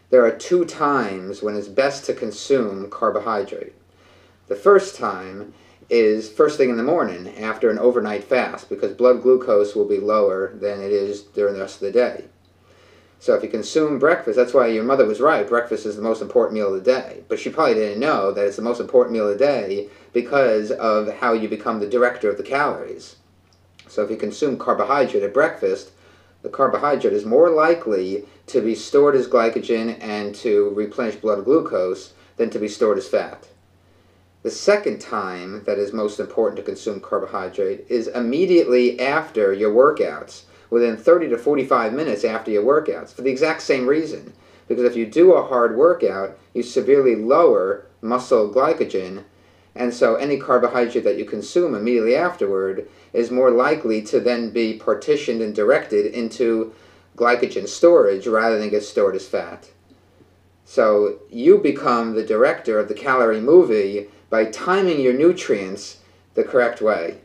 there are two times when it's best to consume carbohydrate. The first time is first thing in the morning after an overnight fast, because blood glucose will be lower than it is during the rest of the day. So if you consume breakfast, that's why your mother was right, breakfast is the most important meal of the day. But she probably didn't know that it's the most important meal of the day because of how you become the director of the calories. So if you consume carbohydrate at breakfast, the carbohydrate is more likely to be stored as glycogen and to replenish blood glucose than to be stored as fat. The second time that is most important to consume carbohydrate is immediately after your workouts, within 30 to 45 minutes after your workouts, for the exact same reason. Because if you do a hard workout, you severely lower muscle glycogen, and so any carbohydrate that you consume immediately afterward is more likely to then be partitioned and directed into glycogen storage rather than get stored as fat. So you become the director of the calorie movie by timing your nutrients the correct way.